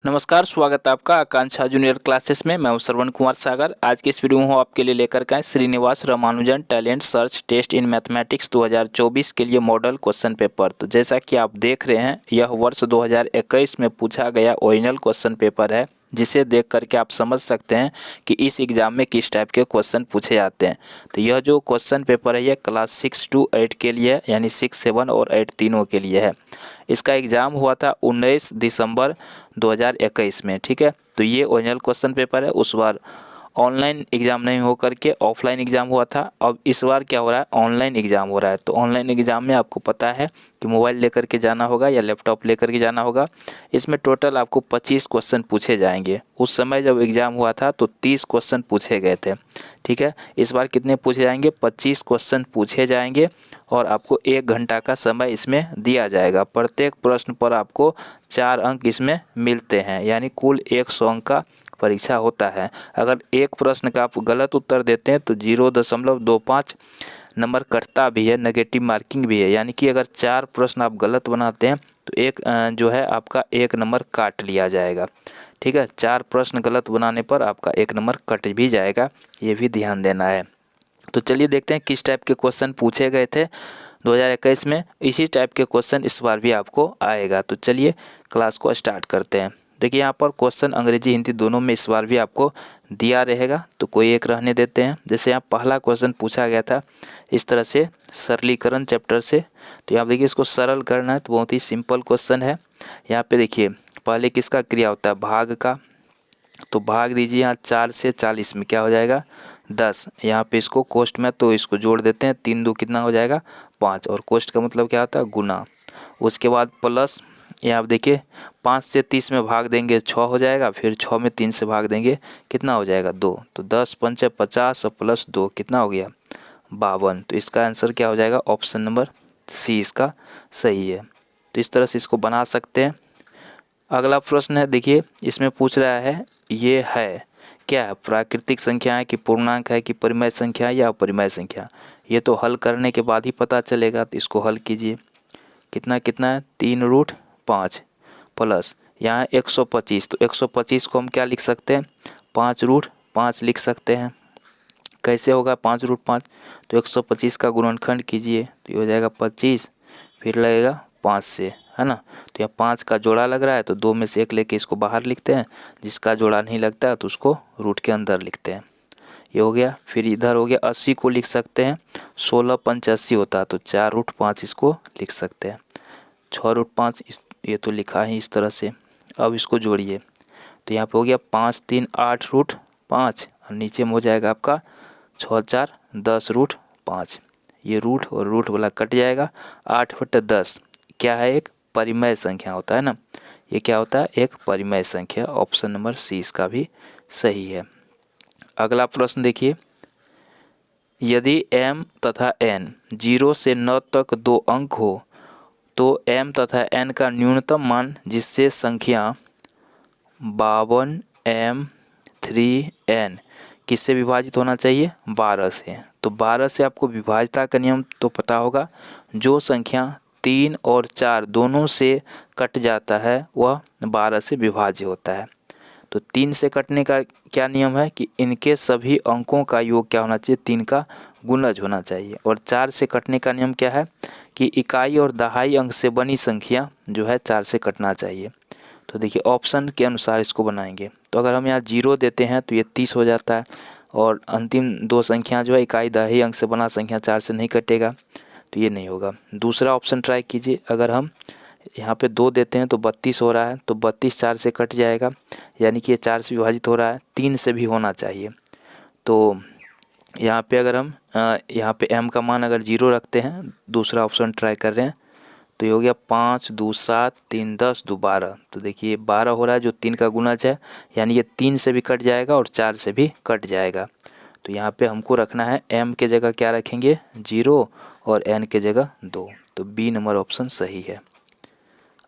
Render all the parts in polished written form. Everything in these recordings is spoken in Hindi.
नमस्कार, स्वागत है आपका आकांक्षा जूनियर क्लासेस में। मैं हूं श्रवण कुमार सागर। आज के इस वीडियो में आपके लिए लेकर के आए Srinivasa Ramanujan talent search test in mathematics 2024 के लिए मॉडल क्वेश्चन पेपर। तो जैसा कि आप देख रहे हैं, यह वर्ष 2021 में पूछा गया ओरिजिनल क्वेश्चन पेपर है, जिसे देख करके आप समझ सकते हैं कि इस एग्ज़ाम में किस टाइप के क्वेश्चन पूछे जाते हैं। तो यह जो क्वेश्चन पेपर है यह क्लास 6 to 8 के लिए, यानी 6, 7 और 8 तीनों के लिए है। इसका एग्ज़ाम हुआ था 19 दिसंबर 2021 में। ठीक है, तो ये ओरिजिनल क्वेश्चन पेपर है। उस बार ऑनलाइन एग्ज़ाम नहीं हो करके ऑफलाइन एग्ज़ाम हुआ था। अब इस बार क्या हो रहा है, ऑनलाइन एग्ज़ाम हो रहा है। तो ऑनलाइन एग्ज़ाम में आपको पता है कि मोबाइल लेकर के जाना होगा या लैपटॉप लेकर के जाना होगा। इसमें टोटल आपको 25 क्वेश्चन पूछे जाएंगे। उस समय जब एग्ज़ाम हुआ था तो 30 क्वेश्चन पूछे गए थे। ठीक है, इस बार कितने पूछे जाएंगे, 25 क्वेश्चन पूछे जाएंगे और आपको 1 घंटा का समय इसमें दिया जाएगा। प्रत्येक प्रश्न पर आपको 4 अंक इसमें मिलते हैं, यानी कुल 100 अंक का परीक्षा होता है। अगर एक प्रश्न का आप गलत उत्तर देते हैं तो 0.25 नंबर कटता भी है, नेगेटिव मार्किंग भी है। यानी कि अगर 4 प्रश्न आप गलत बनाते हैं तो एक जो है आपका 1 नंबर काट लिया जाएगा। ठीक है, 4 प्रश्न गलत बनाने पर आपका 1 नंबर कट भी जाएगा, ये भी ध्यान देना है। तो चलिए देखते हैं किस टाइप के क्वेश्चन पूछे गए थे 2021 में। इसी टाइप के क्वेश्चन इस बार भी आपको आएगा। तो चलिए क्लास को स्टार्ट करते हैं। देखिए यहाँ पर क्वेश्चन अंग्रेजी हिंदी दोनों में इस बार भी आपको दिया रहेगा, तो कोई एक रहने देते हैं। जैसे यहाँ पहला क्वेश्चन पूछा गया था इस तरह से, सरलीकरण चैप्टर से। तो यहाँ देखिए इसको सरल करना है, तो बहुत ही सिंपल क्वेश्चन है। यहाँ पे देखिए पहले किसका क्रिया होता है, भाग का। तो भाग दीजिए यहाँ 4 से 40 में क्या हो जाएगा 10। यहाँ पे इसको कोष्ट में तो इसको जोड़ देते हैं, 3 2 कितना हो जाएगा 5। और कोष्ट का मतलब क्या होता है, गुना। उसके बाद प्लस यहाँ आप देखिए 5 से 30 में भाग देंगे 6 हो जाएगा, फिर 6 में 3 से भाग देंगे कितना हो जाएगा 2। तो 10 पंचे 50 और प्लस 2 कितना हो गया 52। तो इसका आंसर क्या हो जाएगा, ऑप्शन नंबर सी इसका सही है। तो इस तरह से इसको बना सकते हैं। अगला प्रश्न है, देखिए इसमें पूछ रहा है ये है क्या है, प्राकृतिक संख्या है कि पूर्णांक है कि परिमेय संख्या है या अपरिमेय संख्या। ये तो हल करने के बाद ही पता चलेगा। तो इसको हल कीजिए, कितना कितना है 3√5 प्लस यहाँ 125। तो 125 को हम क्या लिख सकते हैं, 5√5 लिख सकते हैं। कैसे होगा 5√5, तो 125 का गुणनखंड कीजिए तो ये हो जाएगा 25, फिर लगेगा 5 से, है ना। तो यहाँ 5 का जोड़ा लग रहा है तो 2 में से 1 लेके इसको बाहर लिखते हैं। जिसका जोड़ा नहीं लगता है तो उसको रूट के अंदर लिखते हैं। ये हो गया। फिर इधर हो गया 80 को लिख सकते हैं, 16 पंच 80 होता है, तो 4√5 इसको लिख सकते हैं। 6√5 ये तो लिखा है इस तरह से। अब इसको जोड़िए तो यहाँ पे हो गया 5 3 8√5 और नीचे में हो जाएगा आपका 6 4 10√5। ये रूट और रूट वाला कट जाएगा। 8/10 क्या है, एक परिमेय संख्या होता है ना। ये क्या होता है, एक परिमेय संख्या। ऑप्शन नंबर सी इसका भी सही है। अगला प्रश्न देखिए, यदि m तथा n 0 से 9 तक 2 अंक हो तो m तथा n का न्यूनतम मान जिससे संख्या 52 m 3n किससे विभाजित होना चाहिए, 12 से। तो 12 से आपको विभाज्यता का नियम तो पता होगा। जो संख्या 3 और 4 दोनों से कट जाता है वह 12 से विभाज्य होता है। तो 3 से कटने का क्या नियम है कि इनके सभी अंकों का योग क्या होना चाहिए, 3 का गुणज होना चाहिए। और 4 से कटने का नियम क्या है कि इकाई और दहाई अंक से बनी संख्या जो है 4 से कटना चाहिए। तो देखिए ऑप्शन के अनुसार इसको बनाएंगे। तो अगर हम यहाँ 0 देते हैं तो ये 30 हो जाता है, और अंतिम 2 संख्या जो है इकाई दहाई अंक से बना संख्या 4 से नहीं कटेगा, तो ये नहीं होगा। दूसरा ऑप्शन ट्राई कीजिए। अगर हम यहाँ पे 2 देते हैं तो 32 हो रहा है, तो 32 4 से कट जाएगा, यानी कि ये 4 से विभाजित हो रहा है, 3 से भी होना चाहिए। तो यहाँ पे अगर हम यहाँ पे m का मान अगर 0 रखते हैं, दूसरा ऑप्शन ट्राई कर रहे हैं, तो ये हो गया 5 2 7 3 10 2 12। तो देखिए 12 हो रहा है जो 3 का गुणज है, यानी ये 3 से भी कट जाएगा और 4 से भी कट जाएगा। तो यहाँ पे हमको रखना है m के जगह क्या रखेंगे 0 और n के जगह 2। तो बी नंबर ऑप्शन सही है।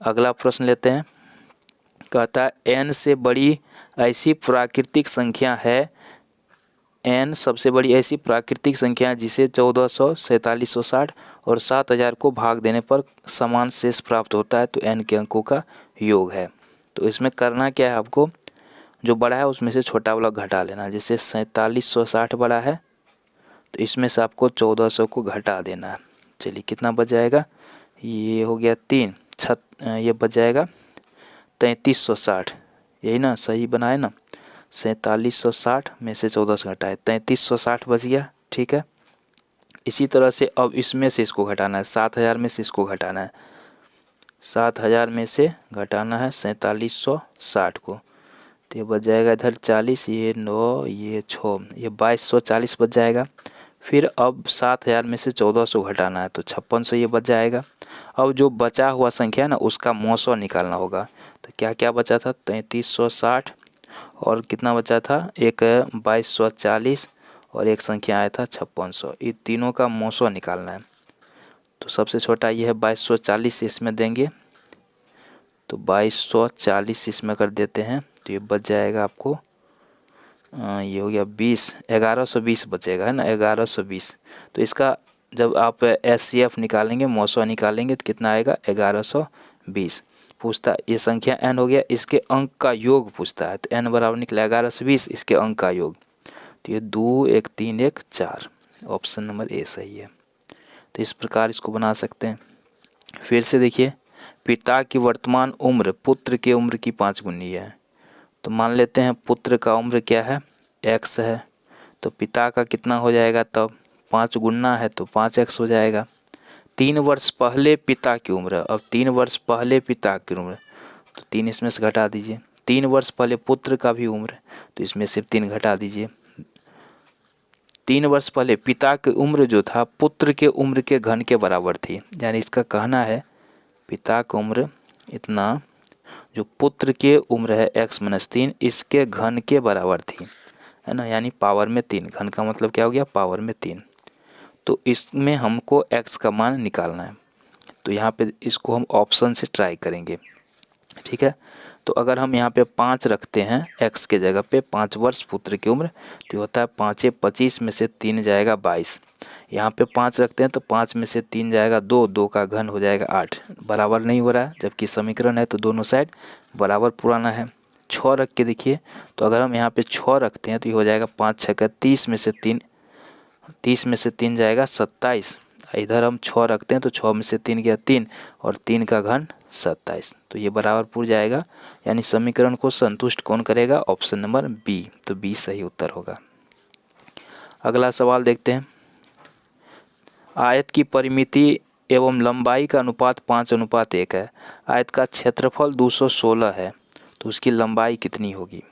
अगला प्रश्न लेते हैं। कहता है n से बड़ी ऐसी प्राकृतिक संख्या है, n सबसे बड़ी ऐसी प्राकृतिक संख्या है जिसे 1400, 4760 और 7000 को भाग देने पर समान शेष प्राप्त होता है। तो n के अंकों का योग है। तो इसमें करना क्या है आपको, जो बड़ा है उसमें से छोटा वाला घटा लेना है। जैसे 4760 बड़ा है तो इसमें से आपको 1400 को घटा देना है। चलिए कितना बच जाएगा, ये हो गया 3 ये बच जाएगा 3360, यही ना, सही बनाए ना। 4760 में से 1400 घटाए 3360 बच गया, ठीक है। इसी तरह से अब इसमें से इसको घटाना है, 7000 में से इसको घटाना है, 7000 में से घटाना है 4760 को, तो ये बच जाएगा इधर 40, ये 9, ये 6, ये 2240 बच जाएगा। फिर अब 7000 में से 1400 घटाना है तो 5600 ये बच जाएगा। अब जो बचा हुआ संख्या है ना उसका मौसौ निकालना होगा। तो क्या क्या बचा था, 3360 और कितना बचा था, एक 2240 और एक संख्या आया था 5600। ये तीनों का मौसौ निकालना है। तो सबसे छोटा ये है 2240, इसमें देंगे तो 2240 इसमें कर देते हैं तो ये बच जाएगा आपको, ये हो गया 20, 1120 बचेगा, है ना, 1120। तो इसका जब आप SCF निकालेंगे, मौसौ निकालेंगे तो कितना आएगा, 1120। पूछता ये संख्या n हो गया, इसके अंक का योग पूछता है तो n बराबर निकला 1120, इसके अंक का योग, तो ये 2 1 3 1 4, ऑप्शन नंबर ए सही है। तो इस प्रकार इसको बना सकते हैं। फिर से देखिए, पिता की वर्तमान उम्र पुत्र की उम्र की 5 गुनी है। तो मान लेते हैं पुत्र का उम्र क्या है, x है, तो पिता का कितना हो जाएगा, तब 5 गुना है तो 5x हो जाएगा। 3 वर्ष पहले पिता की उम्र, अब 3 वर्ष पहले पिता की उम्र तो 3 इसमें से घटा दीजिए। 3 वर्ष पहले पुत्र का भी उम्र तो इसमें से 3 घटा दीजिए। 3 वर्ष पहले पिता की उम्र जो था पुत्र के उम्र के घन के बराबर थी, यानी इसका कहना है पिता की उम्र इतना, जो पुत्र के उम्र है x-3 इसके घन के बराबर थी, है ना, यानी पावर में 3, घन का मतलब क्या हो गया, पावर में 3। तो इसमें हमको x का मान निकालना है। तो यहाँ पे इसको हम ऑप्शन से ट्राई करेंगे, ठीक है। तो अगर हम यहाँ पे 5 रखते हैं x के जगह पे, 5 वर्ष पुत्र की उम्र, तो होता है 5 25 में से 3 जाएगा 22। यहाँ पे 5 रखते हैं तो 5 में से 3 जाएगा 2, 2 का घन हो जाएगा 8, बराबर नहीं हो रहा है, जबकि समीकरण है तो दोनों साइड बराबर पुराना है। 6 रख के देखिए, तो अगर हम यहाँ पे 6 रखते हैं तो ये हो जाएगा 5 6 का 30 में से 3, 30 में से 3 जाएगा 27। इधर हम 6 रखते हैं तो 6 में से 3 गया 3 और 3 का घन 27, तो ये बराबर पुर जाएगा, यानी समीकरण को संतुष्ट कौन करेगा, ऑप्शन नंबर बी, तो बी सही उत्तर होगा। अगला सवाल देखते हैं। आयत की परिमिति एवं लंबाई का अनुपात 5:1 है। आयत का क्षेत्रफल 216 है तो उसकी लंबाई कितनी होगी।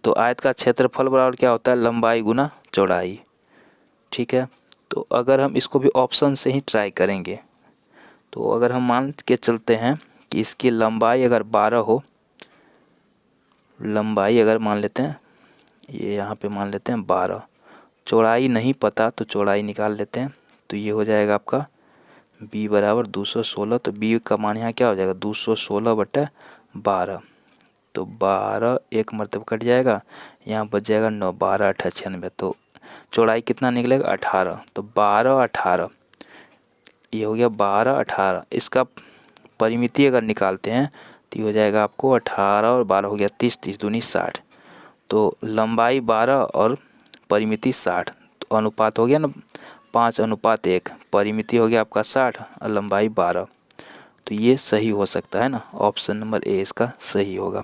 तो आयत का क्षेत्रफल बराबर क्या होता है, लंबाई गुना चौड़ाई, ठीक है। तो अगर हम इसको भी ऑप्शन से ही ट्राई करेंगे, तो अगर हम मान के चलते हैं कि इसकी लंबाई अगर 12 हो, लंबाई अगर मान लेते हैं, ये यहाँ पे मान लेते हैं 12, चौड़ाई नहीं पता तो चौड़ाई निकाल लेते हैं, तो ये हो जाएगा आपका b बराबर 216। तो b का मान यहाँ क्या हो जाएगा, 216/12, तो 12 एक मरतब कट जाएगा, यहाँ बच जाएगा 9, 12 8 96, तो चौड़ाई कितना निकलेगा 18, तो 12 18, ये हो गया 12 18। इसका परिमिति अगर निकालते हैं तो ये हो जाएगा आपको 18 और 12 हो गया 30, 30 दूनी 60, तो लंबाई 12 और परिमिति 60, तो अनुपात हो गया ना 5:1, परिमिति हो गया आपका 60 और लंबाई 12, तो ये सही हो सकता है ना, ऑप्शन नंबर ए इसका सही होगा।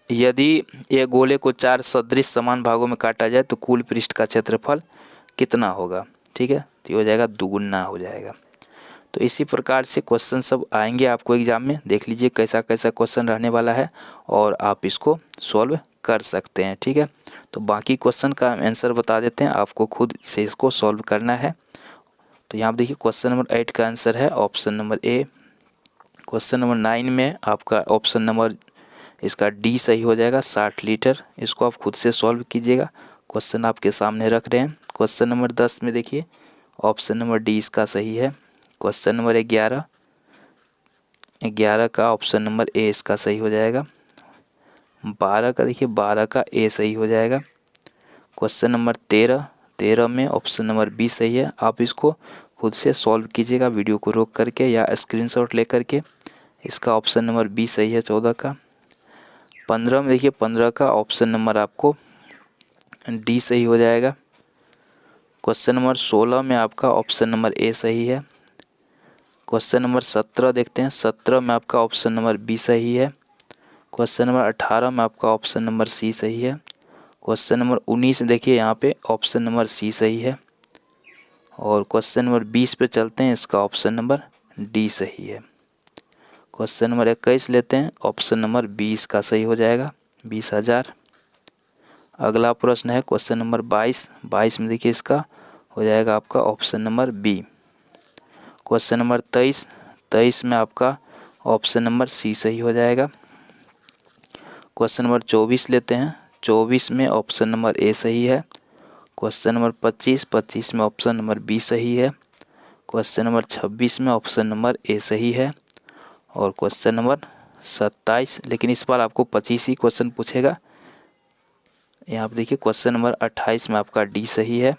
यदि ये गोले को 4 सदृश समान भागों में काटा जाए तो कुल पृष्ठ का क्षेत्रफल कितना होगा, ठीक है, तो ये हो जाएगा दुगुना हो जाएगा। तो इसी प्रकार से क्वेश्चन सब आएंगे आपको एग्जाम में, देख लीजिए कैसा कैसा क्वेश्चन रहने वाला है और आप इसको सॉल्व कर सकते हैं, ठीक है। तो बाकी क्वेश्चन का आंसर बता देते हैं, आपको खुद से इसको सॉल्व करना है। तो यहाँ पर देखिए क्वेश्चन नंबर 8 का आंसर है option number A. Question number 9 में आपका ऑप्शन नंबर इसका डी सही हो जाएगा, 60 लीटर। इसको आप खुद से सॉल्व कीजिएगा, क्वेश्चन आपके सामने रख रहे हैं। क्वेश्चन नंबर 10 में देखिए ऑप्शन नंबर डी इसका सही है। क्वेश्चन नंबर 11 का ऑप्शन नंबर ए इसका सही हो जाएगा। 12 का देखिए 12 का ए सही हो जाएगा। क्वेश्चन नंबर 13 में ऑप्शन नंबर बी सही है। आप इसको खुद से सॉल्व कीजिएगा वीडियो को रोक करके या स्क्रीनशॉट ले करके। इसका ऑप्शन नंबर बी सही है 14 का। 15 में देखिए 15 का ऑप्शन नंबर आपको डी सही हो जाएगा। क्वेश्चन नंबर 16 में आपका ऑप्शन नंबर ए सही है। क्वेश्चन नंबर 17 देखते हैं। 17 में आपका ऑप्शन नंबर बी सही है। क्वेश्चन नंबर 18 में आपका ऑप्शन नंबर सी सही है। क्वेश्चन नंबर 19 में देखिए यहाँ पे ऑप्शन नंबर सी सही है। और क्वेश्चन नंबर 20 पे चलते हैं, इसका ऑप्शन नंबर डी सही है। क्वेश्चन नंबर 21 लेते हैं, ऑप्शन नंबर 20 का सही हो जाएगा 20,000। अगला प्रश्न है क्वेश्चन नंबर 22 में देखिए इसका हो जाएगा आपका option number B. Question number 23 में आपका ऑप्शन नंबर सी सही हो जाएगा। क्वेश्चन नंबर 24 लेते हैं। 24 में ऑप्शन नंबर ए सही है। क्वेश्चन नंबर 25 में ऑप्शन नंबर बी सही है। क्वेश्चन नंबर 26 में ऑप्शन नंबर ए सही है। और क्वेश्चन नंबर 27, लेकिन इस बार आपको 25 ही क्वेश्चन पूछेगा। यहाँ पर देखिए क्वेश्चन नंबर 28 में आपका डी सही है।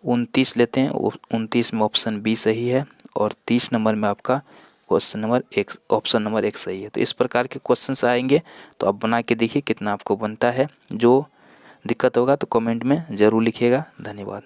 29 लेते हैं, 29 में ऑप्शन बी सही है। और 30 नंबर में आपका क्वेश्चन नंबर एक ऑप्शन नंबर 1 सही है। तो इस प्रकार के क्वेश्चंस आएंगे, तो आप बना के देखिए कितना आपको बनता है। जो दिक्कत होगा तो कमेंट में ज़रूर लिखिएगा। धन्यवाद।